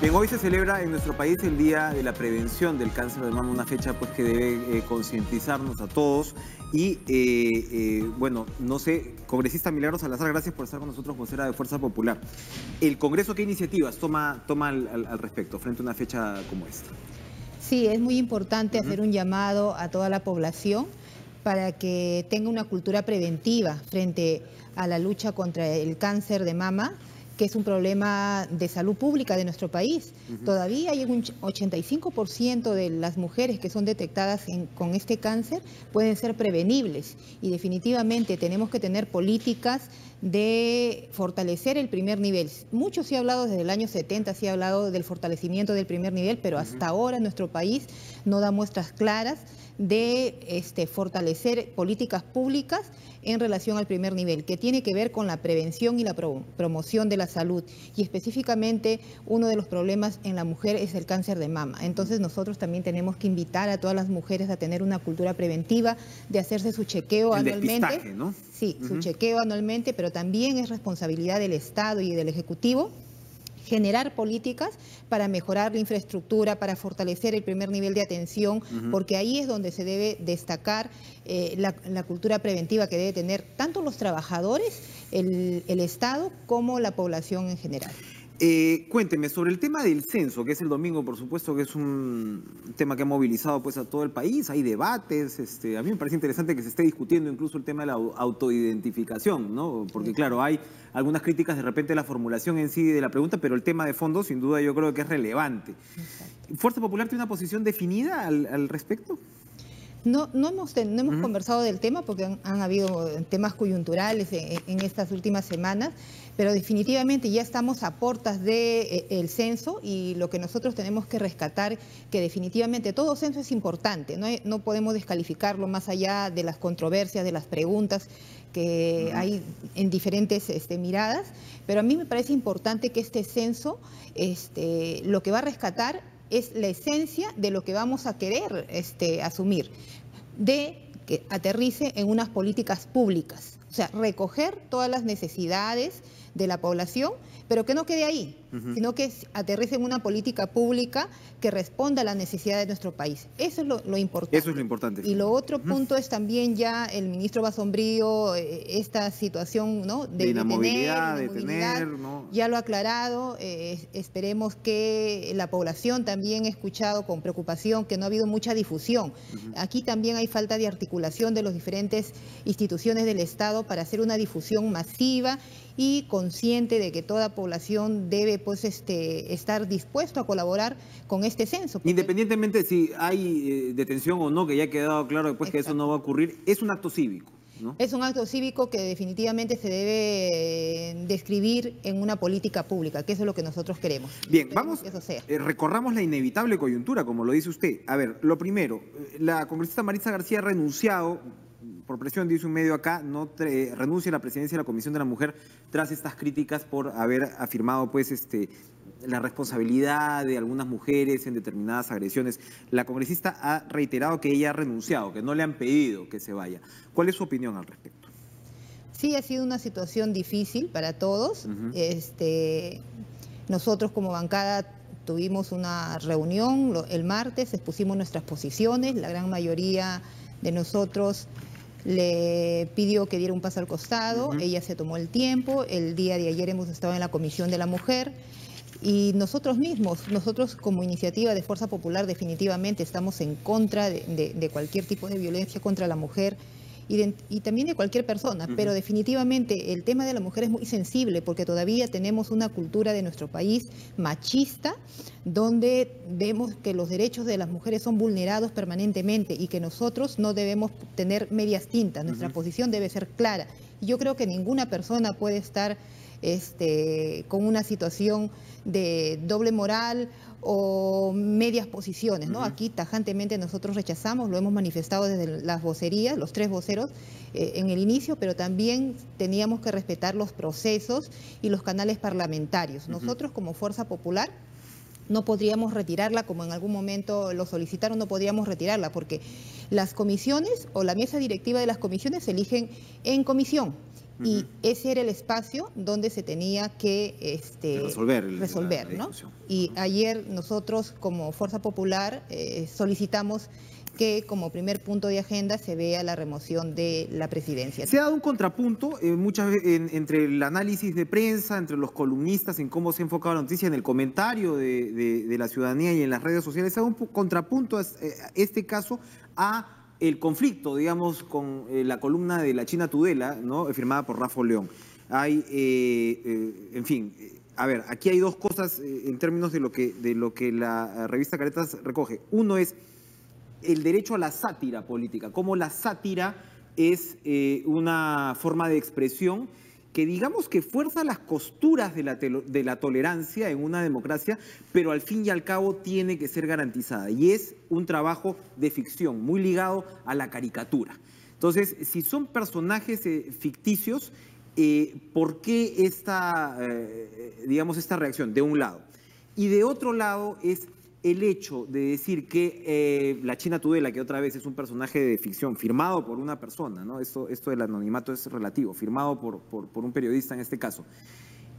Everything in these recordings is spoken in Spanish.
Bien, hoy se celebra en nuestro país el Día de la Prevención del Cáncer de Mama, una fecha pues que debe concientizarnos a todos. Y bueno, no sé, congresista Milagros Salazar, gracias por estar con nosotros, vocera de Fuerza Popular. ¿El Congreso qué iniciativas toma al respecto frente a una fecha como esta? Sí, es muy importante hacer un llamado a toda la población para que tenga una cultura preventiva frente a la lucha contra el cáncer de mama, que es un problema de salud pública de nuestro país. Todavía hay un 85% de las mujeres que son detectadas con este cáncer pueden ser prevenibles y definitivamente tenemos que tener políticas de fortalecer el primer nivel. Mucho se ha hablado desde el año 70, se ha hablado del fortalecimiento del primer nivel, pero hasta ahora nuestro país no da muestras claras de fortalecer políticas públicas en relación al primer nivel, que tiene que ver con la prevención y la promoción de la salud. Y específicamente uno de los problemas en la mujer es el cáncer de mama. Entonces nosotros también tenemos que invitar a todas las mujeres a tener una cultura preventiva, de hacerse su chequeo anualmente. Despistaje, ¿no? Sí, su chequeo anualmente, pero también es responsabilidad del Estado y del Ejecutivo generar políticas para mejorar la infraestructura, para fortalecer el primer nivel de atención, porque ahí es donde se debe destacar la cultura preventiva que debe tener tanto los trabajadores, el Estado, como la población en general. Cuénteme sobre el tema del censo, que es el domingo, por supuesto, que es un tema que ha movilizado pues a todo el país, hay debates, a mí me parece interesante que se esté discutiendo incluso el tema de la autoidentificación, ¿no? Porque claro, hay algunas críticas de repente a la formulación en sí de la pregunta, pero el tema de fondo sin duda yo creo que es relevante. Exacto. ¿Fuerza Popular tiene una posición definida al respecto? No hemos conversado del tema porque han habido temas coyunturales en estas últimas semanas, pero definitivamente ya estamos a puertas del censo y lo que nosotros tenemos que rescatar, que definitivamente todo censo es importante, no podemos descalificarlo más allá de las controversias, de las preguntas que hay en diferentes miradas, pero a mí me parece importante que este censo lo que va a rescatar es la esencia de lo que vamos a querer asumir, de que aterrice en unas políticas públicas, o sea, recoger todas las necesidades de la población, pero que no quede ahí, sino que aterrice en una política pública que responda a la necesidad de nuestro país. Eso es lo importante. Eso es lo importante. Y lo otro punto es también ya el ministro Basombrío, esta situación, ¿no? de la movilidad, ¿no? Ya lo ha aclarado. Esperemos que la población también ha escuchado con preocupación que no ha habido mucha difusión. Aquí también hay falta de articulación de las diferentes instituciones del Estado para hacer una difusión masiva y consciente de que toda población debe pues estar dispuesto a colaborar con este censo. Independientemente si hay detención o no, que ya ha quedado claro después que eso no va a ocurrir, es un acto cívico, ¿no? Es un acto cívico que definitivamente se debe describir en una política pública, que eso es lo que nosotros queremos. Bien, vamos, recorramos la inevitable coyuntura, como lo dice usted. A ver, lo primero, la congresista Maritza García ha renunciado, por presión, dice un medio acá, renuncia a la presidencia de la Comisión de la Mujer tras estas críticas por haber afirmado pues la responsabilidad de algunas mujeres en determinadas agresiones. La congresista ha reiterado que ella ha renunciado, que no le han pedido que se vaya. ¿Cuál es su opinión al respecto? Sí, ha sido una situación difícil para todos. Nosotros como bancada tuvimos una reunión el martes, expusimos nuestras posiciones, la gran mayoría de nosotros le pidió que diera un paso al costado, ella se tomó el tiempo, el día de ayer hemos estado en la Comisión de la Mujer y nosotros como iniciativa de Fuerza Popular definitivamente estamos en contra de cualquier tipo de violencia contra la mujer y también de cualquier persona, pero definitivamente el tema de la mujer es muy sensible porque todavía tenemos una cultura de nuestro país machista donde vemos que los derechos de las mujeres son vulnerados permanentemente y que nosotros no debemos tener medias tintas, nuestra posición debe ser clara. Y yo creo que ninguna persona puede estar con una situación de doble moral o medias posiciones, ¿no? Aquí tajantemente nosotros rechazamos, lo hemos manifestado desde las vocerías, los tres voceros en el inicio, pero también teníamos que respetar los procesos y los canales parlamentarios. Nosotros como Fuerza Popular no podríamos retirarla, como en algún momento lo solicitaron, no podríamos retirarla, porque las comisiones o la mesa directiva de las comisiones se eligen en comisión y ese era el espacio donde se tenía que resolver, ¿no? Y ayer nosotros como Fuerza Popular solicitamos que como primer punto de agenda se vea la remoción de la presidencia. Se ha dado un contrapunto muchas veces entre el análisis de prensa, entre los columnistas, en cómo se ha enfocado la noticia, en el comentario de la ciudadanía y en las redes sociales. Se ha dado un contrapunto a este caso a el conflicto, digamos, con la columna de La China Tudela, ¿no?, firmada por Rafa León. Hay, en fin, a ver, aquí hay dos cosas en términos de lo que la revista Caretas recoge. Uno es el derecho a la sátira política, cómo la sátira es una forma de expresión que digamos que fuerza las costuras de la tolerancia en una democracia, pero al fin y al cabo tiene que ser garantizada. Y es un trabajo de ficción, muy ligado a la caricatura. Entonces, si son personajes ficticios, ¿por qué esta reacción? De un lado. Y de otro lado es el hecho de decir que La China Tudela, que otra vez es un personaje de ficción, firmado por una persona, ¿no? Esto del anonimato es relativo, firmado por un periodista en este caso,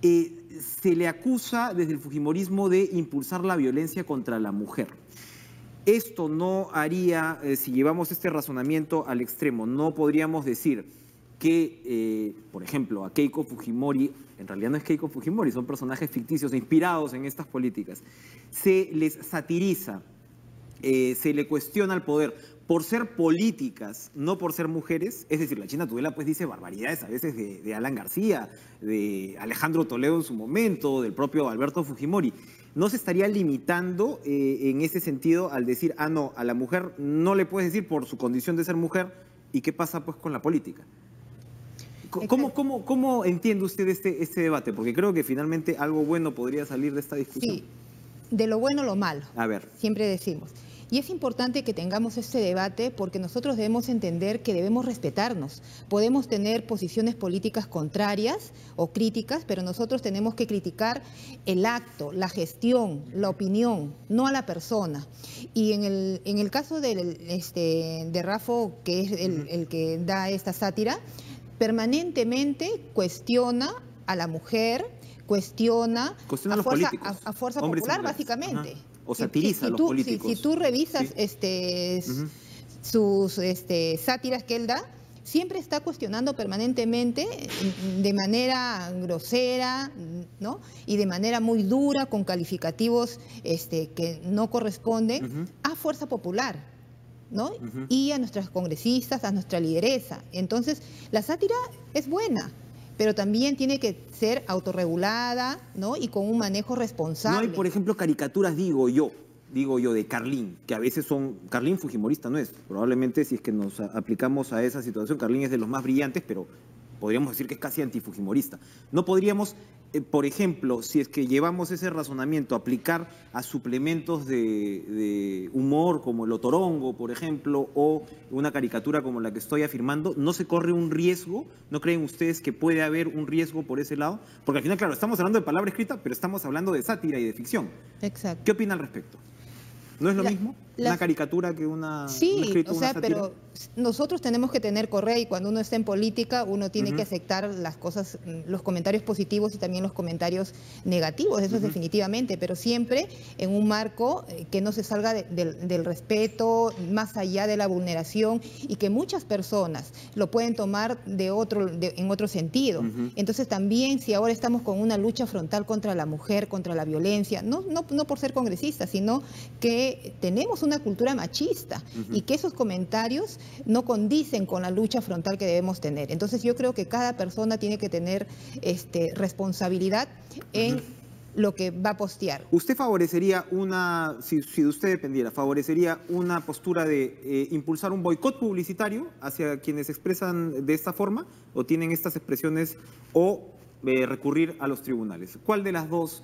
se le acusa desde el fujimorismo de impulsar la violencia contra la mujer. Esto no haría, si llevamos este razonamiento al extremo, no podríamos decir que, por ejemplo, a Keiko Fujimori, en realidad no es Keiko Fujimori, son personajes ficticios inspirados en estas políticas, se les satiriza, se le cuestiona al poder por ser políticas, no por ser mujeres. Es decir, La China Tudela pues dice barbaridades a veces de Alan García, de Alejandro Toledo en su momento, del propio Alberto Fujimori. ¿No se estaría limitando en ese sentido al decir, no, a la mujer no le puedes decir por su condición de ser mujer? ¿Y qué pasa pues con la política? ¿Cómo entiende usted este debate? Porque creo que finalmente algo bueno podría salir de esta discusión. Sí, de lo bueno lo malo. A ver. Siempre decimos. Y es importante que tengamos este debate porque nosotros debemos entender que debemos respetarnos. Podemos tener posiciones políticas contrarias o críticas, pero nosotros tenemos que criticar el acto, la gestión, la opinión, no a la persona. Y en el caso de Rafa, que es el que da esta sátira, permanentemente cuestiona a la mujer, cuestiona a los políticos, a Fuerza Popular, básicamente. Ajá. O satiriza a los políticos. Si tú revisas sus sátiras que él da, siempre está cuestionando permanentemente, de manera grosera, ¿no?, y de manera muy dura, con calificativos que no corresponden a Fuerza Popular, ¿no? Y a nuestras congresistas, a nuestra lideresa. Entonces, la sátira es buena, pero también tiene que ser autorregulada, ¿no?, y con un manejo responsable. No hay, por ejemplo, caricaturas, digo yo, de Carlín, que a veces son... Carlín fujimorista no es. Probablemente si es que nos aplicamos a esa situación, Carlín es de los más brillantes, pero podríamos decir que es casi antifujimorista. No podríamos, por ejemplo, si es que llevamos ese razonamiento, aplicar a suplementos de humor como el otorongo, por ejemplo, o una caricatura como la que estoy afirmando. ¿No se corre un riesgo? ¿No creen ustedes que puede haber un riesgo por ese lado? Porque al final, claro, estamos hablando de palabra escrita, pero estamos hablando de sátira y de ficción. Exacto. ¿Qué opina al respecto? ¿No es lo mismo una caricatura que un escrito, o sea, una sátira? Pero nosotros tenemos que tener correa y cuando uno está en política uno tiene que aceptar las cosas, los comentarios positivos y también los comentarios negativos, eso es definitivamente, pero siempre en un marco que no se salga del respeto, más allá de la vulneración, y que muchas personas lo pueden tomar en otro sentido. Entonces también, si ahora estamos con una lucha frontal contra la mujer, contra la violencia, no por ser congresistas, sino que tenemos una cultura machista y que esos comentarios no condicen con la lucha frontal que debemos tener. Entonces yo creo que cada persona tiene que tener responsabilidad en lo que va a postear. ¿Usted favorecería si de usted dependiera, favorecería una postura de impulsar un boicot publicitario hacia quienes expresan de esta forma o tienen estas expresiones, o recurrir a los tribunales? ¿Cuál de las dos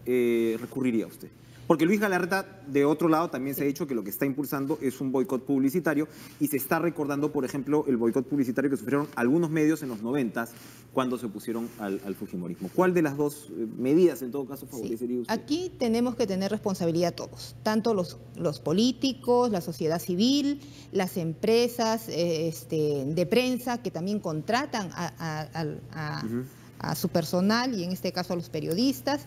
recurriría usted? Porque Luis Galarreta, de otro lado, también se ha dicho que lo que está impulsando es un boicot publicitario y se está recordando, por ejemplo, el boicot publicitario que sufrieron algunos medios en los 90 cuando se opusieron al fujimorismo. ¿Cuál de las dos medidas, en todo caso, favorecería usted? Aquí tenemos que tener responsabilidad todos, tanto los políticos, la sociedad civil, las empresas de prensa que también contratan a su personal y en este caso a los periodistas,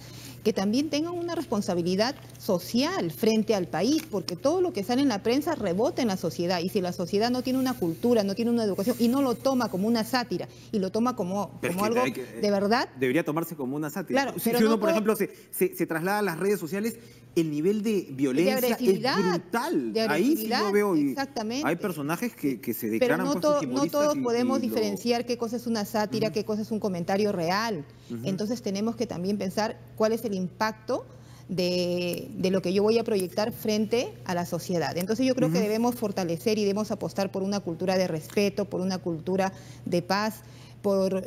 que también tengan una responsabilidad social frente al país, porque todo lo que sale en la prensa rebota en la sociedad, y si la sociedad no tiene una cultura, no tiene una educación y no lo toma como una sátira y lo toma como algo de verdad. Debería tomarse como una sátira. Claro, si pero uno, por ejemplo, se traslada a las redes sociales, el nivel de violencia es brutal. Ahí sí lo veo. Y hay personajes que se declaran pero no todos podemos diferenciar qué cosa es una sátira, qué cosa es un comentario real. Entonces tenemos que también pensar cuál es el impacto de lo que yo voy a proyectar frente a la sociedad. Entonces yo creo que debemos fortalecer y debemos apostar por una cultura de respeto, por una cultura de paz, por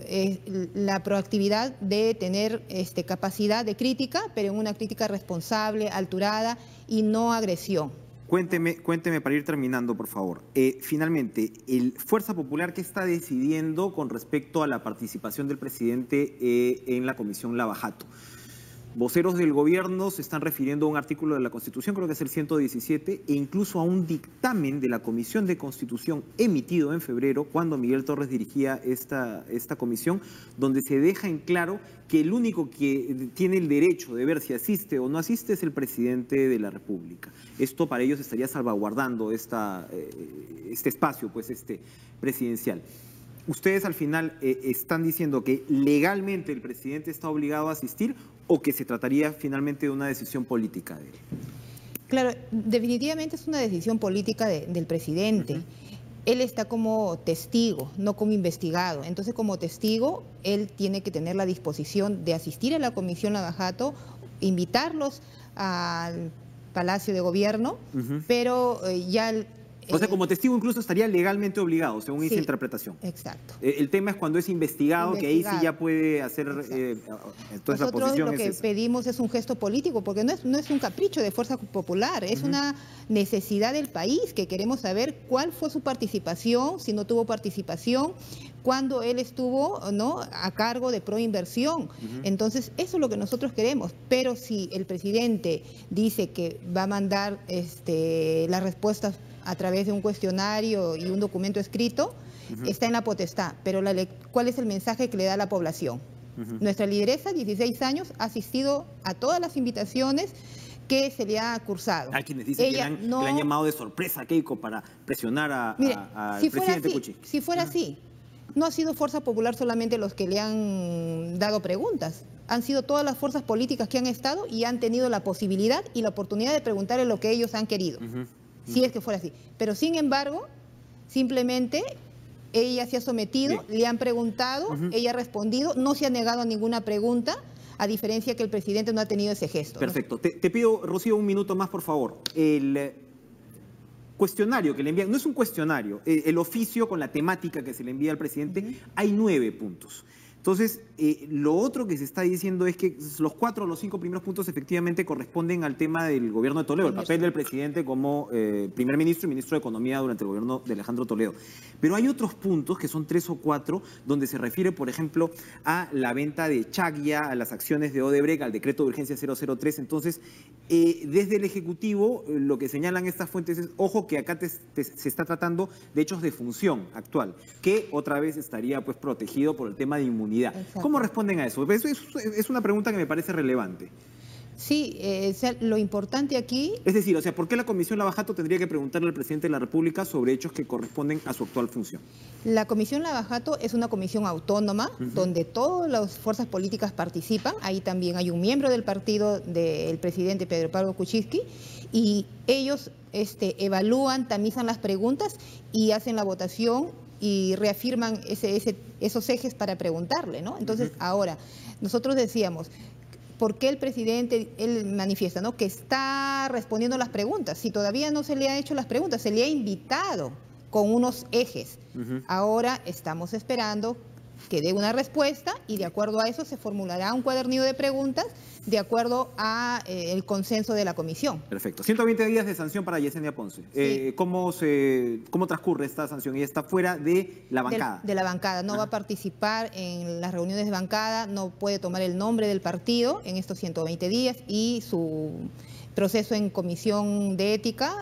la proactividad de tener capacidad de crítica, pero en una crítica responsable, alturada y no agresión. Cuénteme para ir terminando, por favor. Finalmente, Fuerza Popular, ¿qué está decidiendo con respecto a la participación del presidente en la Comisión Lavajato? Voceros del gobierno se están refiriendo a un artículo de la Constitución, creo que es el 117, e incluso a un dictamen de la Comisión de Constitución emitido en febrero, cuando Miguel Torres dirigía esta comisión, donde se deja en claro que el único que tiene el derecho de ver si asiste o no asiste es el presidente de la República. Esto para ellos estaría salvaguardando este espacio, pues presidencial. ¿Ustedes al final están diciendo que legalmente el presidente está obligado a asistir o que se trataría finalmente de una decisión política de él? Claro, definitivamente es una decisión política del presidente. Él está como testigo, no como investigado. Entonces, como testigo, él tiene que tener la disposición de asistir a la Comisión Lavajato, invitarlos al Palacio de Gobierno, pero ya... O sea, como testigo incluso estaría legalmente obligado, según esa interpretación. Exacto. El tema es cuando es investigado, que ahí sí ya puede hacer... entonces nosotros la posición lo que pedimos es un gesto político, porque no es un capricho de Fuerza Popular, es una necesidad del país, que queremos saber cuál fue su participación, si no tuvo participación, cuando él estuvo a cargo de Proinversión. Entonces, eso es lo que nosotros queremos. Pero si el presidente dice que va a mandar las respuestas a través de un cuestionario y un documento escrito, está en la potestad. Pero ¿cuál es el mensaje que le da a la población? Nuestra lideresa, 16 años, ha asistido a todas las invitaciones que se le ha cursado. Hay quienes dicen que le han llamado de sorpresa a Keiko para presionar al presidente Kuczynski. Si fuera así, no ha sido Fuerza Popular solamente los que le han dado preguntas. Han sido todas las fuerzas políticas que han estado y han tenido la posibilidad y la oportunidad de preguntarle lo que ellos han querido. Si es que fuera así. Pero sin embargo, simplemente ella se ha sometido, le han preguntado, ella ha respondido, no se ha negado a ninguna pregunta, a diferencia que el presidente no ha tenido ese gesto. Perfecto. Te pido, Rocío, un minuto más, por favor. El cuestionario que le envían, no es un cuestionario, el oficio con la temática que se le envía al presidente, hay 9 puntos. Entonces, lo otro que se está diciendo es que los 4 o los 5 primeros puntos efectivamente corresponden al tema del gobierno de Toledo, el papel del presidente como primer ministro y ministro de Economía durante el gobierno de Alejandro Toledo. Pero hay otros puntos, que son 3 o 4, donde se refiere, por ejemplo, a la venta de Chaggia, a las acciones de Odebrecht, al decreto de urgencia 003. Entonces, desde el Ejecutivo, lo que señalan estas fuentes es, ojo, que acá se está tratando de hechos de función actual, que otra vez estaría pues protegido por el tema de inmunidad. Exacto. ¿Cómo responden a eso? Es una pregunta que me parece relevante. Sí, lo importante aquí... Es decir, o sea, ¿por qué la Comisión Lavajato tendría que preguntarle al presidente de la República sobre hechos que corresponden a su actual función? La Comisión Lavajato es una comisión autónoma donde todas las fuerzas políticas participan. Ahí también hay un miembro del partido del presidente Pedro Pablo Kuczynski y ellos evalúan, tamizan las preguntas y hacen la votación y reafirman esos ejes para preguntarle, ¿no? Entonces, ahora, nosotros decíamos, ¿por qué el presidente, él manifiesta, ¿no?, que está respondiendo las preguntas? Si todavía no se le ha hecho las preguntas, se le ha invitado con unos ejes. Ahora estamos esperando que dé una respuesta y de acuerdo a eso se formulará un cuadernillo de preguntas de acuerdo a el consenso de la comisión. Perfecto. 120 días de sanción para Yesenia Ponce. Sí. ¿Cómo transcurre esta sanción? Ella está fuera de la bancada. De la bancada. No va a participar en las reuniones de bancada, no puede tomar el nombre del partido en estos 120 días y su proceso en comisión de ética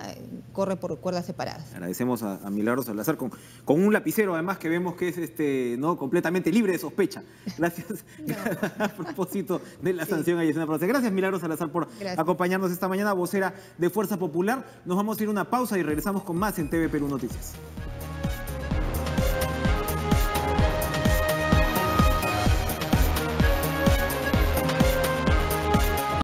corre por cuerdas separadas. Agradecemos a Milagros Salazar con un lapicero, además, que vemos que es no completamente libre de sospecha. Gracias. No. A propósito de la sanción a Yesenia Ponce. Gracias, Milagros Salazar, por acompañarnos esta mañana, vocera de Fuerza Popular. Nos vamos a ir a una pausa y regresamos con más en TV Perú Noticias.